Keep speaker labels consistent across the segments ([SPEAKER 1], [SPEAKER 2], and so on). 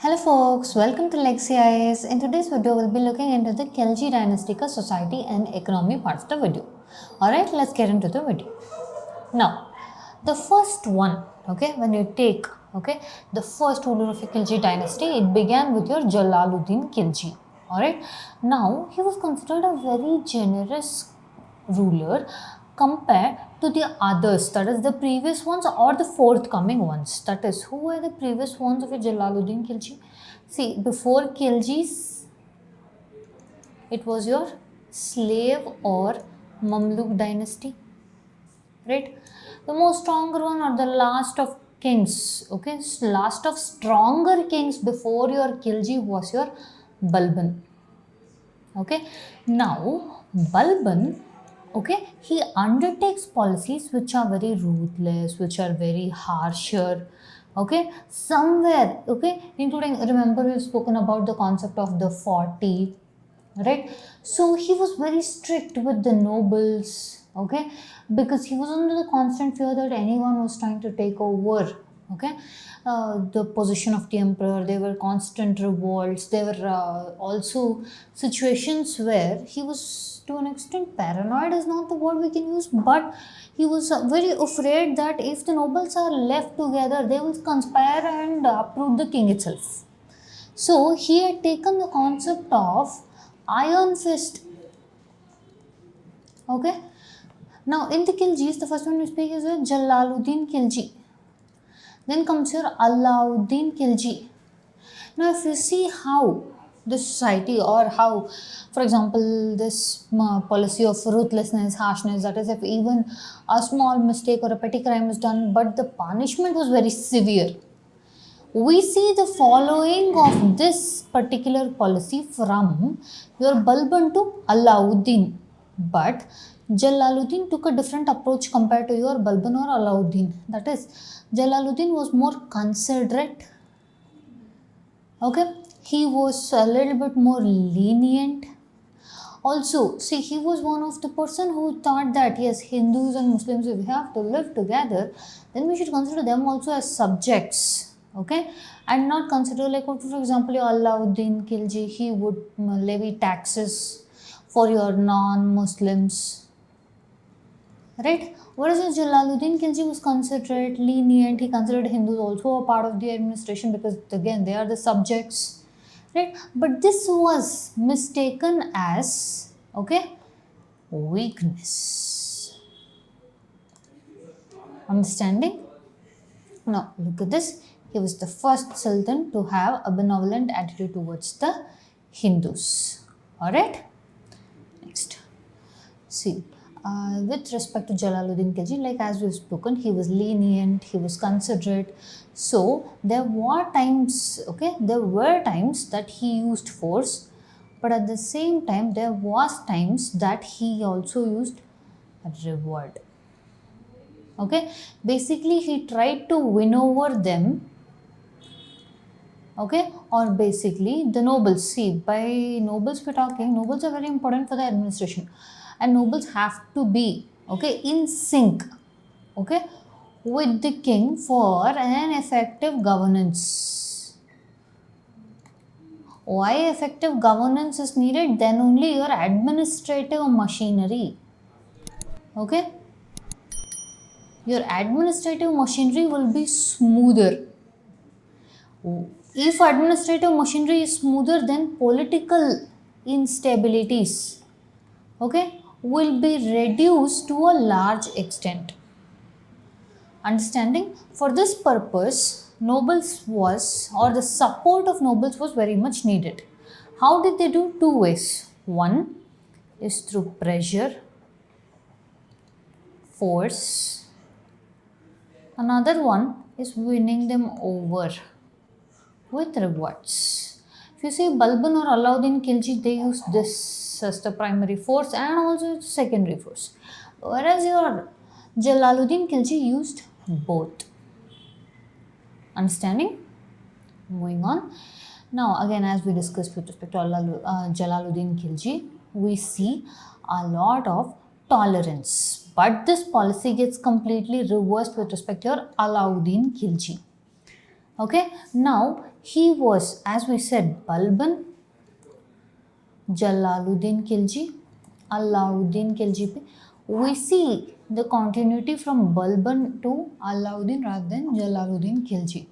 [SPEAKER 1] Hello folks, welcome to Lexi IAS. In today's video, we'll be looking into the Khilji Dynasty ka society and economy part of the video. Alright, let's get into the video. Now, the first one, okay, when you take, okay, the first ruler of the Khilji Dynasty, it began with your Jalaluddin Khilji. Alright, now he was considered a very generous ruler compared to the others, that is the previous ones or the forthcoming ones. That is, who were the previous ones of Jalaluddin Khilji? See, before Khilji's, it was your slave or Mamluk dynasty, right? The most stronger one or the last of kings, okay, last of stronger kings before your Khilji was your Balban. Okay, now Balban, okay, he undertakes policies which are very ruthless, which are very harsher, okay, somewhere, okay, including, remember we've spoken about the concept of the 40, right? So he was very strict with the nobles, okay, because he was under the constant fear that anyone was trying to take over, okay, the position of the emperor. There were constant revolts. There were also situations where he was to an extent paranoid is not the word we can use, but he was very afraid that if the nobles are left together, they will conspire and uproot the king itself. So he had taken the concept of iron fist. Okay. Now in the Khiljis, the first one we speak is Jalaluddin Khilji. Then comes your Alauddin Khilji. Now if you see how the society or how, for example, this policy of ruthlessness, harshness, that is if even a small mistake or a petty crime is done, but the punishment was very severe. We see the following of this particular policy from your Balban to Alauddin. But Jalaluddin took a different approach compared to your Balban or Alauddin. That is, Jalaluddin was more considerate. Okay, he was a little bit more lenient. Also, see, he was one of the person who thought that yes, Hindus and Muslims, if we have to live together, then we should consider them also as subjects, okay, and not consider like, for example, your Alauddin Khilji, he would levy taxes for your non-Muslims, right? Whereas Jalaluddin Khilji was considered lenient. He considered Hindus also a part of the administration because again they are the subjects, right? But this was mistaken as, okay, weakness. Understanding? Now look at this. He was the first sultan to have a benevolent attitude towards the Hindus. Alright? Next. See. With respect to Jalaluddin Khilji, like as we've spoken, he was lenient, he was considerate. So there were times, okay, there were times that he used force, but at the same time there was times that he also used reward. Okay, basically he tried to win over them. Okay, or basically the nobles. See, by nobles we're talking, nobles are very important for the administration. And nobles have to be, okay, in sync, okay, with the king for an effective governance. Why effective governance is needed? Then only your administrative machinery, okay, your administrative machinery will be smoother. If administrative machinery is smoother, then political instabilities, okay, will be reduced to a large extent. Understanding? For this purpose, nobles was, or the support of nobles was very much needed. How did they do? Two ways. One is through pressure, force. Another one is winning them over with rewards. If you see Balban or Alauddin Khilji, they used this as the primary force and also secondary force. Whereas your Jalaluddin Khilji used both. Understanding? Moving on. Now again, as we discussed with respect to Jalaluddin Khilji, we see a lot of tolerance. But this policy gets completely reversed with respect to your Alauddin Khilji. Okay, now he was, as we said, Balban, Jalaluddin Khilji, Alauddin Khilji. We see the continuity from Balban to Alauddin rather than Jalaluddin Khilji.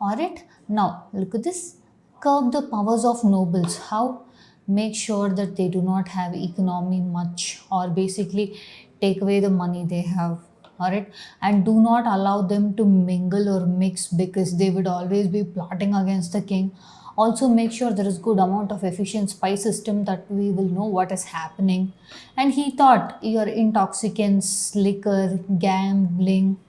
[SPEAKER 1] Alright, now look at this. Curb the powers of nobles. How? Make sure that they do not have economy much, or basically take away the money they have. Alright, and do not allow them to mingle or mix, because they would always be plotting against the king. Also make sure there is good amount of efficient spy system that we will know what is happening. And he thought your intoxicants, liquor, gambling,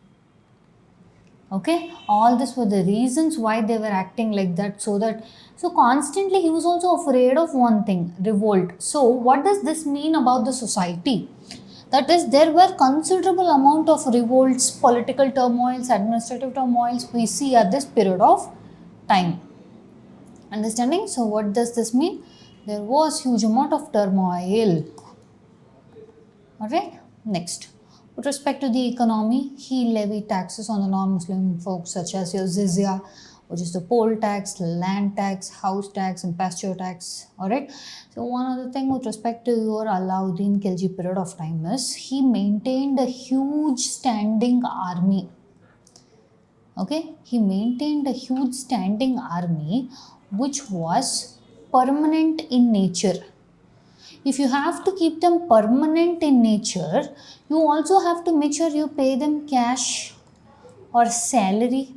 [SPEAKER 1] okay, all this were the reasons why they were acting like that. So constantly he was also afraid of one thing, revolt. So what does this mean about the society? That is, there were considerable amount of revolts, political turmoils, administrative turmoils we see at this period of time. Understanding? So what does this mean? There was huge amount of turmoil. Alright, next. With respect to the economy, he levied taxes on the non-Muslim folks such as your jizya, which is the poll tax, land tax, house tax, and pasture tax. Alright. So one other thing with respect to your Alauddin Khilji period of time is he maintained a huge standing army. Okay, he maintained a huge standing army which was permanent in nature. If you have to keep them permanent in nature, you also have to make sure you pay them cash or salary,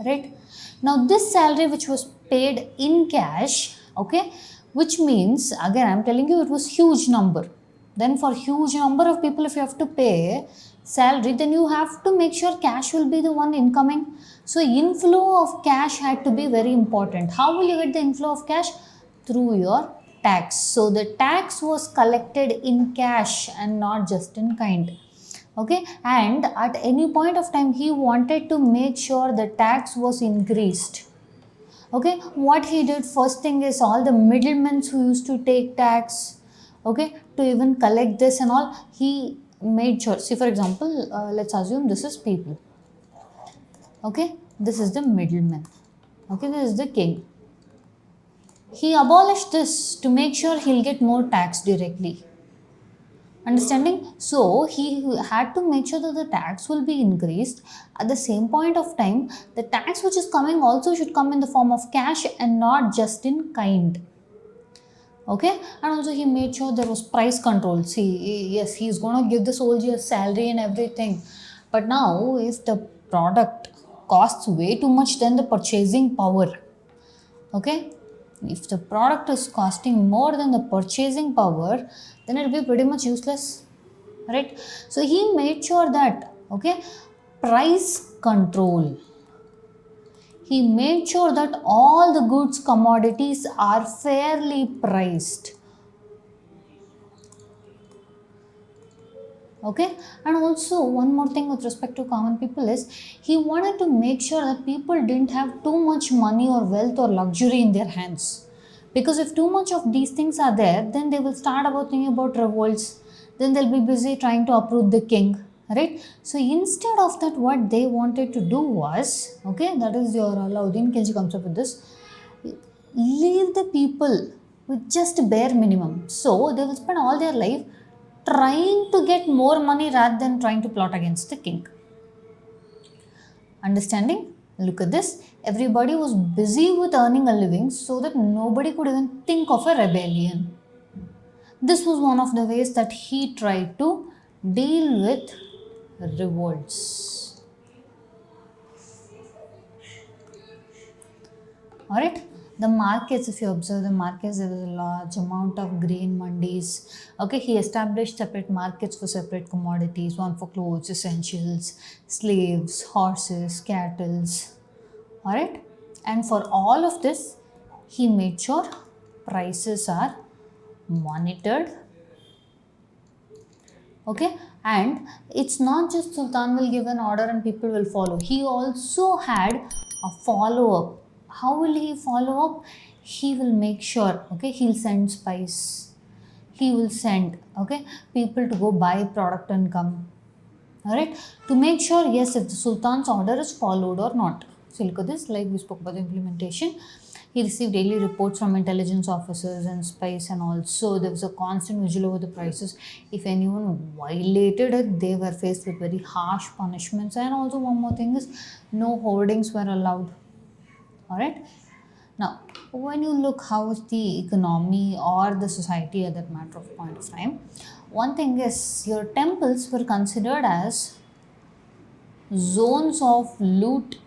[SPEAKER 1] right? Now this salary which was paid in cash, okay, which means, again I'm telling you, it was huge number. Then for huge number of people, if you have to pay salary, then you have to make sure cash will be the one incoming. So inflow of cash had to be very important. How will you get the inflow of cash? Through your tax. So the tax was collected in cash and not just in kind. Okay, and at any point of time he wanted to make sure the tax was increased. Okay, what he did, first thing is, all the middlemen who used to take tax, okay, to even collect this and all, he made sure. See, for example, let's assume this is people. Okay, this is the middleman. Okay, this is the king. He abolished this to make sure he'll get more tax directly. Understanding? So he had to make sure that the tax will be increased. At the same point of time, the tax which is coming also should come in the form of cash and not just in kind. Okay, and also he made sure there was price control. See, yes, he's going to give the soldiers salary and everything, but now if the product costs way too much, then the purchasing power, okay, if the product is costing more than the purchasing power, then it will be pretty much useless, right? So he made sure that, okay, price control. He made sure that all the goods, commodities are fairly priced. Okay, and also one more thing with respect to common people is, he wanted to make sure that people didn't have too much money or wealth or luxury in their hands. Because if too much of these things are there, then they will start about thinking about revolts, then they'll be busy trying to uproot the king, right? So instead of that, what they wanted to do was, okay, that is your Alauddin Khilji comes up with this, leave the people with just bare minimum. So they will spend all their life trying to get more money rather than trying to plot against the king. Understanding? Look at this. Everybody was busy with earning a living so that nobody could even think of a rebellion. This was one of the ways that he tried to deal with revolts. Alright, the markets, if you observe the markets, there was a large amount of grain mandis. Okay, he established separate markets for separate commodities, one for clothes, essentials, slaves, horses, cattle. Alright, and for all of this, he made sure prices are monitored. Okay, and it's not just Sultan will give an order and people will follow. He also had a follow-up. How will he follow up? He will make sure, okay, he'll send spies. He will send, okay, people to go buy product and come. Alright, to make sure, yes, if the Sultan's order is followed or not. So look at this, like we spoke about the implementation. He received daily reports from intelligence officers and spies, and also there was a constant vigil over the prices. If anyone violated it, they were faced with very harsh punishments. And also one more thing is, no hoardings were allowed. Alright. Now, when you look how is the economy or the society at that matter of point of time, one thing is your temples were considered as zones of loot.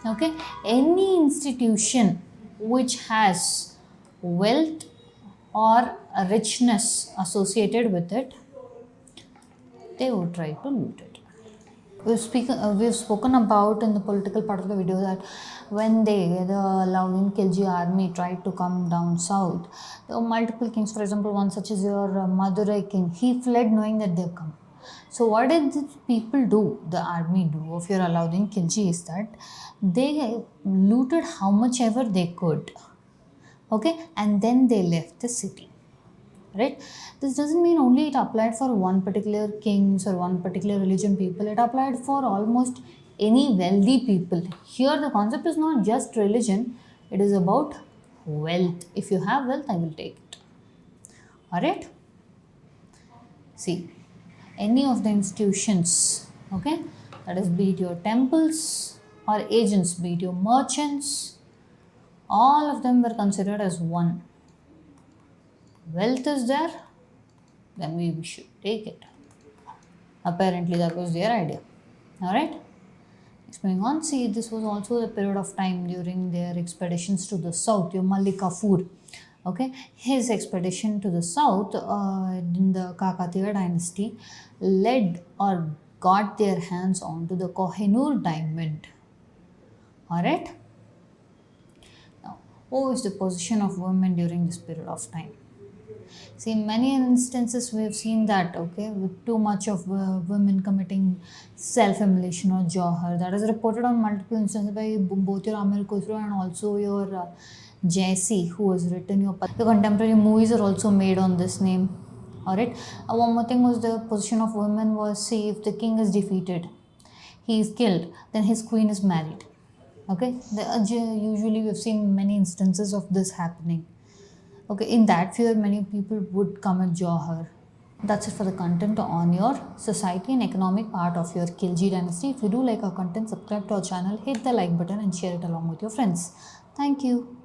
[SPEAKER 1] Okay, any institution which has wealth or a richness associated with it, they would try to loot it. We've spoken about in the political part of the video that when the Laudin Khilji army tried to come down south, there were multiple kings. For example, one such as your Madurai king, he fled knowing that they've come. So what did the people do, the army do of your Alauddin Khilji, is that they looted how much ever they could, okay, and then they left the city. Right? This doesn't mean only it applied for one particular kings or one particular religion people. It applied for almost any wealthy people. Here the concept is not just religion, it is about wealth. If you have wealth, I will take it. Alright? See, any of the institutions, okay, that is be it your temples or agents, be it your merchants, all of them were considered as one. Wealth is there, then we should take it. Apparently that was their idea. Alright. Next, moving on, see, this was also a period of time during their expeditions to the south. Your Malik Kafur, okay, his expedition to the south in the Kakatiya dynasty led or got their hands onto the Kohinoor diamond. Alright. Now, what was the position of women during this period of time? See, in many instances we have seen that, okay, with too much of women committing self-immolation or jauhar. That is reported on multiple instances by both your Amir Khusro and also your Jaisi, who has written your... The contemporary movies are also made on this name. Alright. One more thing was the position of women was, see, if the king is defeated, he is killed, then his queen is married. Okay. Usually we have seen many instances of this happening. Okay, in that fear, many people would commit jauhar. That's it for the content on your society and economic part of your Khilji Dynasty. If you do like our content, subscribe to our channel, hit the like button and share it along with your friends. Thank you.